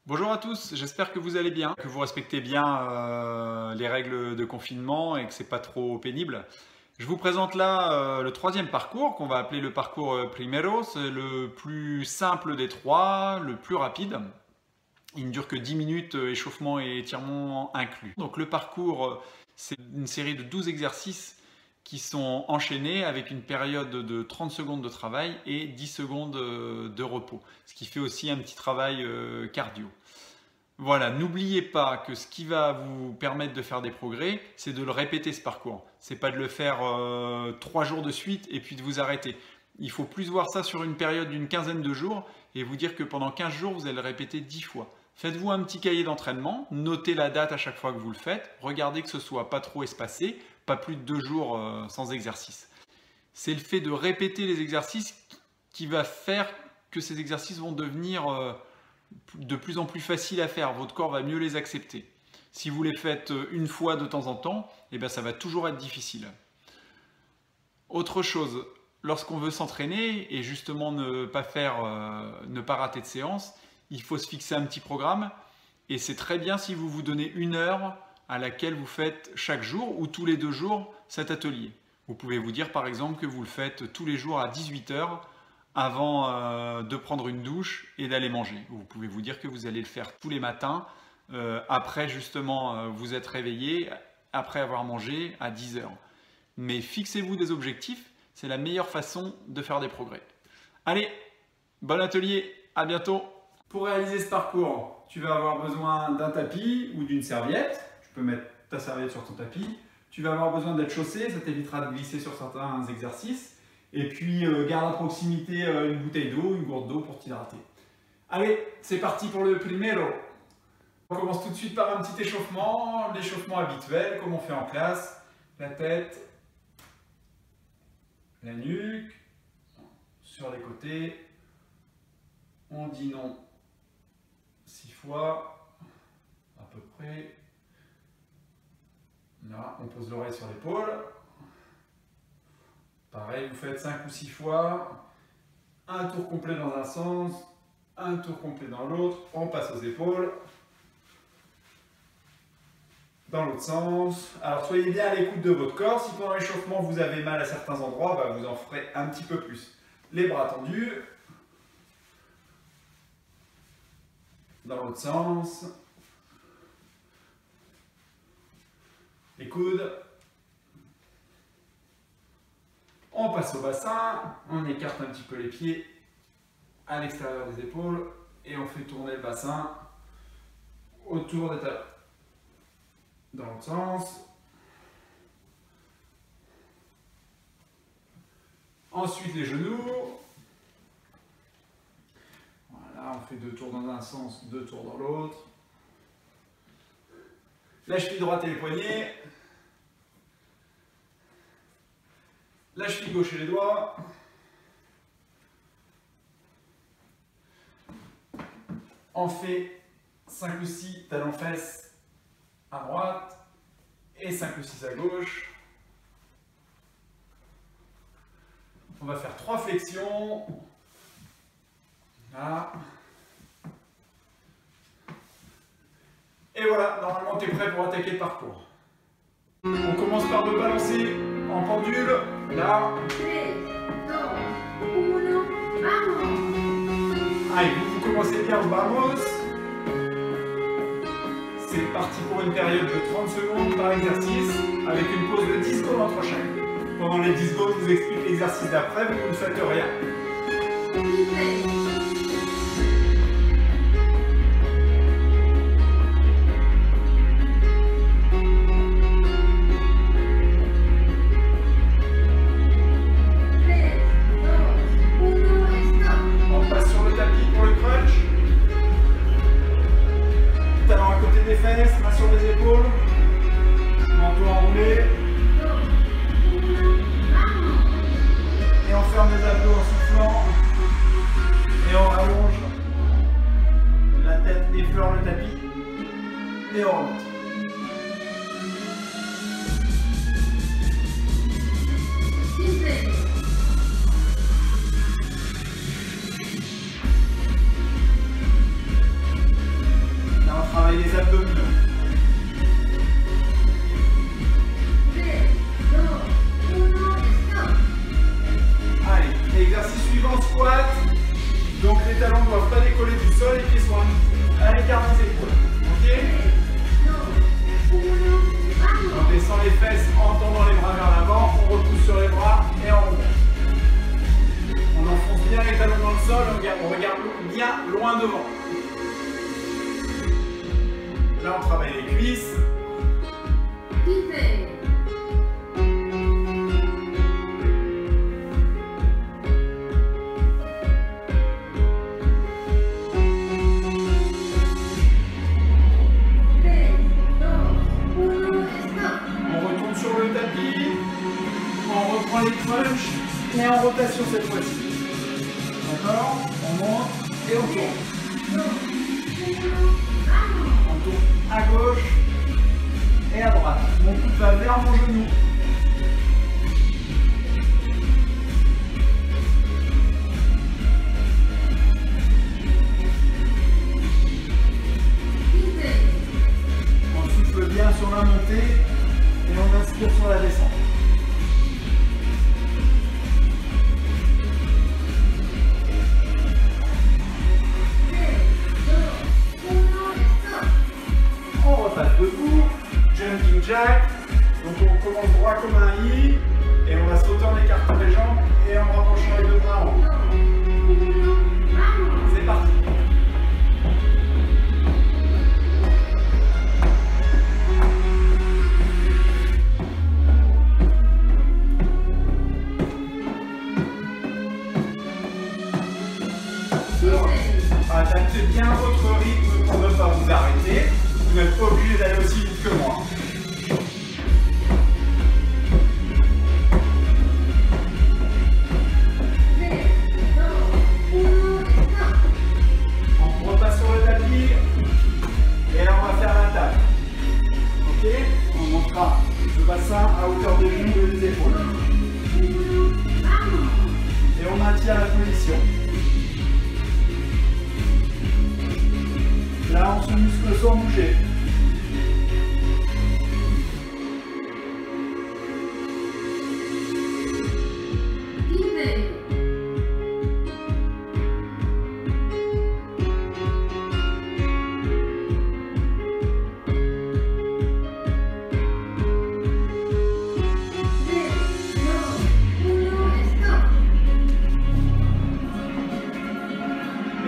Bonjour à tous, j'espère que vous allez bien, que vous respectez bien les règles de confinement et que c'est pas trop pénible. Je vous présente là le troisième parcours qu'on va appeler le parcours Primero. C'est le plus simple des trois, le plus rapide. Il ne dure que 10 minutes, échauffement et étirement inclus. Donc le parcours, c'est une série de 12 exercices qui sont enchaînés avec une période de 30 secondes de travail et 10 secondes de repos, ce qui fait aussi un petit travail cardio. Voilà, n'oubliez pas que ce qui va vous permettre de faire des progrès, c'est de le répéter ce parcours. C'est pas de le faire 3 jours de suite et puis de vous arrêter. Il faut plus voir ça sur une période d'une quinzaine de jours et vous dire que pendant 15 jours, vous allez le répéter 10 fois. Faites-vous un petit cahier d'entraînement, notez la date à chaque fois que vous le faites, regardez que ce soit pas trop espacé, pas plus de 2 jours sans exercice. C'est le fait de répéter les exercices qui va faire que ces exercices vont devenir de plus en plus faciles à faire. Votre corps va mieux les accepter. Si vous les faites une fois de temps en temps, eh bien ça va toujours être difficile. Autre chose, lorsqu'on veut s'entraîner et justement ne pas rater de séance, il faut se fixer un petit programme et c'est très bien si vous vous donnez une heure à laquelle vous faites chaque jour ou tous les 2 jours cet atelier. Vous pouvez vous dire par exemple que vous le faites tous les jours à 18 h avant de prendre une douche et d'aller manger. Vous pouvez vous dire que vous allez le faire tous les matins après justement vous être réveillé, après avoir mangé à 10 h. Mais fixez-vous des objectifs, c'est la meilleure façon de faire des progrès. Allez, bon atelier, à bientôt. Pour réaliser ce parcours, tu vas avoir besoin d'un tapis ou d'une serviette. Tu peux mettre ta serviette sur ton tapis. Tu vas avoir besoin d'être chaussé, ça t'évitera de glisser sur certains exercices. Et puis, garde à proximité une bouteille d'eau, une gourde d'eau pour t'hydrater. Allez, c'est parti pour le primero. On commence tout de suite par un petit échauffement, l'échauffement habituel, comme on fait en classe. La tête, la nuque, sur les côtés. On dit non 6 fois, à peu près. Là, on pose l'oreille sur l'épaule. Pareil, vous faites 5 ou 6 fois. Un tour complet dans un sens, un tour complet dans l'autre. On passe aux épaules. Dans l'autre sens. Alors, soyez bien à l'écoute de votre corps. Si pendant l'échauffement, vous avez mal à certains endroits, bah, vous en ferez un petit peu plus. Les bras tendus. Dans l'autre sens. Les coudes. On passe au bassin, on écarte un petit peu les pieds à l'extérieur des épaules et on fait tourner le bassin autour des talons. Dans l'autre sens. Ensuite les genoux. Voilà, on fait 2 tours dans un sens, 2 tours dans l'autre. La cheville droite et les poignets. La cheville gauche et les doigts. On fait 5 ou 6 talons-fesses à droite et 5 ou 6 à gauche. On va faire 3 flexions. Là. Et voilà, normalement tu es prêt pour attaquer le parcours. On commence par le balancer en pendule. Là. 3, 2, 1, vamos! Allez, vous commencez bien au vamos. C'est parti pour une période de 30 secondes par exercice, avec une pause de 10 secondes entre chaque. Pendant les 10 secondes, je vous explique l'exercice d'après, vous ne faites rien. 15. suivant squat. Donc les talons ne doivent pas décoller du sol, les pieds sont à l'écart des épaules. Ok? On descend les fesses en tendant les bras vers l'avant, on repousse sur les bras et on remonte. On enfonce bien les talons dans le sol, on regarde bien loin devant. Là on travaille les cuisses. Les crunchs et en rotation cette fois-ci. D'accord? On monte et on tourne. On tourne à gauche et à droite. Mon coude va vers mon genou. On souffle bien sur la montée et on inspire sur la descente. Debout, jumping jack, donc on commence droit comme un I et on va sauter en écartant les jambes et en rapprochant les deux bras en haut. C'est parti. Adaptez bien votre rythme pour ne pas vous arrêter. Vous n'êtes pas obligé d'aller aussi vite que moi. On repasse sur le tapis et là on va faire la table. Ok? On montera le bassin à hauteur des genoux et des épaules. Et on maintient la position. Là on se muscle sans bouger.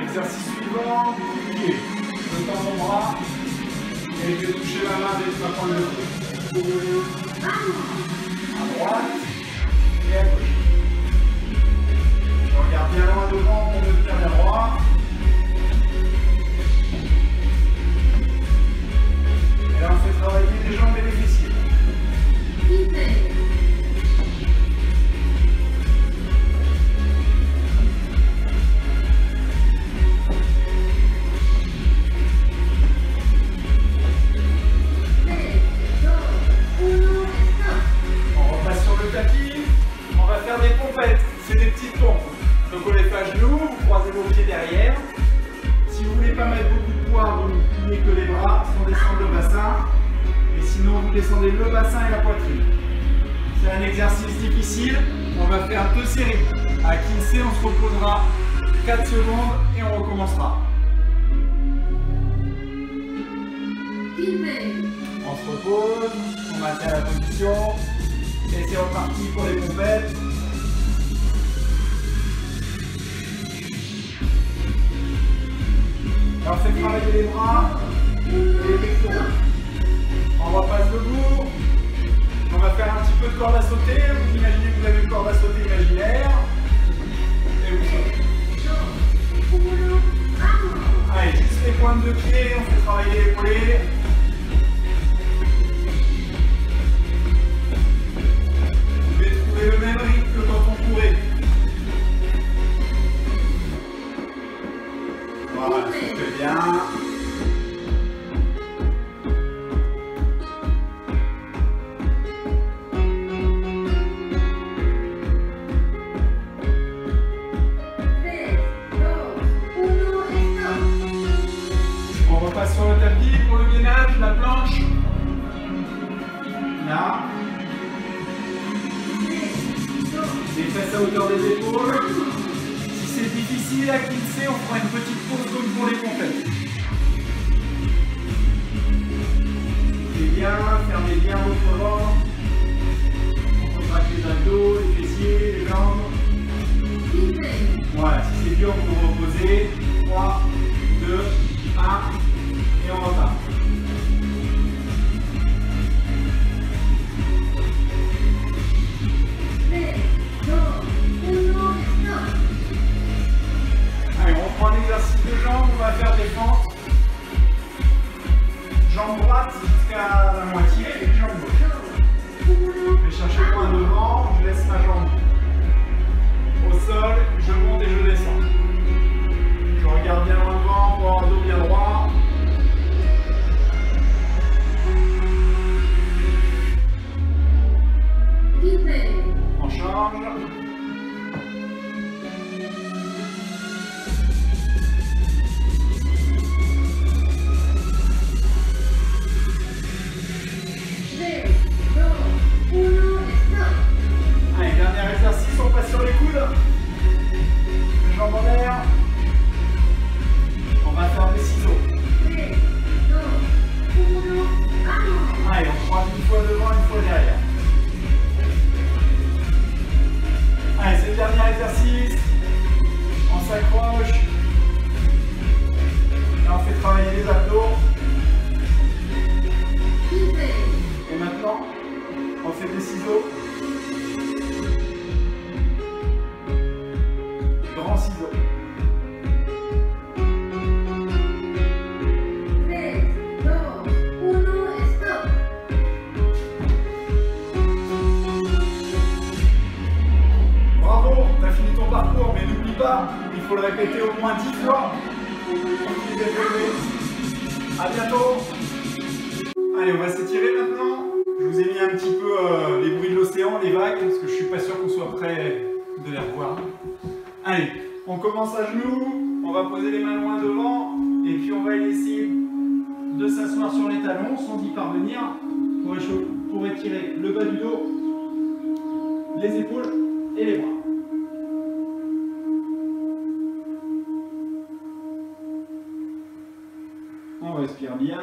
Exercice suivant, pied. Je tends mon bras et je vais toucher la main dès que je vais prendre le pied. À droite et à gauche. Je regarde bien loin devant pour me tenir droit. Et là on fait travailler les jambes et les fessiers. C'est des petites pompes. Donc on les fait à genoux, vous croisez vos pieds derrière. Si vous ne voulez pas mettre beaucoup de poids, vous ne pliez que les bras sans descendre le bassin. Et sinon vous descendez le bassin et la poitrine. C'est un exercice difficile. On va faire 2 séries. À Kinsey, on se reposera 4 secondes et on recommencera. On se repose, on maintient la position. Et c'est reparti pour les pompettes. On fait travailler les bras et les pectoraux. On repasse debout. On va faire un petit peu de corde à sauter. Vous imaginez que vous avez une corde à sauter imaginaire. Et vous sautez. Allez, juste les pointes de pied. On fait travailler les mollets. Vous devez trouver le même rythme que quand on courait. Voilà, soufflez bien. On repasse sur le tapis pour le gainage, la planche. Là. Les fesses à hauteur des épaules. si la glissé, on fera une petite pause comme pour les pompes. C'est bien, fermez bien votre ventre. On contracte les abdos, les fessiers, les jambes. Voilà, si c'est dur, vous vous reposez. 3, 2, 1, et on repart. Allez, on reprend l'exercice de jambes, on va faire des fentes. Jambe droite jusqu'à la moitié et puis jambe gauche. Je vais chercher le point devant, je laisse ma jambe au sol, je monte et je descends. Je regarde bien loin devant pour avoir un dos bien droit. On change. Allez, dernier exercice, on passe sur les coudes. Les jambes en l'air. On va faire des ciseaux. Allez, on croise une fois devant, une fois derrière. Allez, c'est le dernier exercice. On s'accroche. Et on fait travailler les abdos. Et maintenant, on fait des ciseaux. Grands ciseaux. Bravo, t'as fini ton parcours, mais n'oublie pas, il faut le répéter au moins 10 fois. À bientôt. Allez, on va s'étirer maintenant. Je vous ai mis un petit peu les bruits de l'océan, les vagues, parce que je suis pas sûr qu'on soit prêt de les revoir. Allez, on commence à genoux, on va poser les mains loin devant, et puis on va essayer de s'asseoir sur les talons sans y parvenir pour étirer le bas du dos, les épaules et les bras. On respire bien.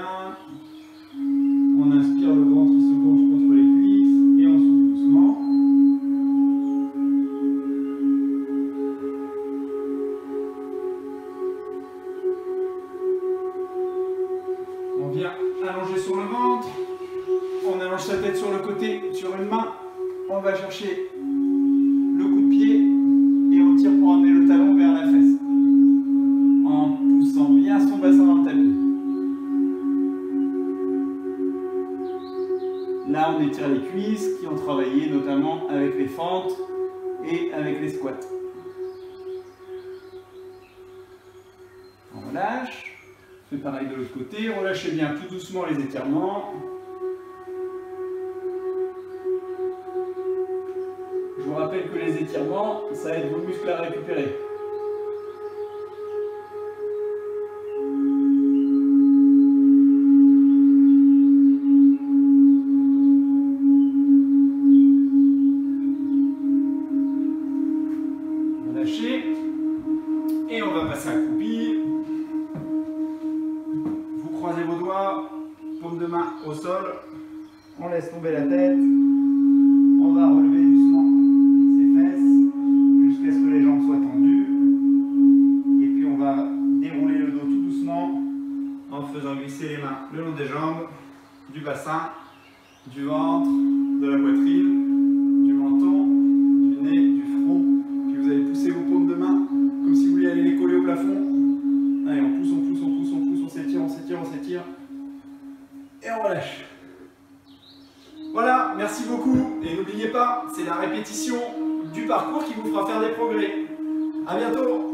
On inspire, le ventre qui se gonfle contre les cuisses et on souffle doucement. On vient allonger sur le ventre. On allonge sa tête sur le côté, sur une main. On va chercher le coup de pied et on tire pour amener le talon vers la fesse. En poussant bien son bassin dans le tapis. Là, on étire les cuisses qui ont travaillé notamment avec les fentes et avec les squats. On relâche. On fait pareil de l'autre côté. Relâchez bien tout doucement les étirements. Je vous rappelle que les étirements, ça aide vos muscles à récupérer. Et on va passer accroupi. Vous croisez vos doigts, paume de main au sol. On laisse tomber la tête. On va relever doucement ses fesses jusqu'à ce que les jambes soient tendues. Et puis on va dérouler le dos tout doucement en faisant glisser les mains le long des jambes, du bassin, du ventre, de la poitrine, du menton, du nez, du front. Puis vous allez pousser vos paumes de main comme si vous vouliez aller les coller au plafond. Allez, on pousse, on pousse, on pousse, on pousse, on s'étire, on s'étire, on s'étire. Et on relâche. Voilà, merci beaucoup. Et n'oubliez pas, c'est la répétition du parcours qui vous fera faire des progrès. À bientôt.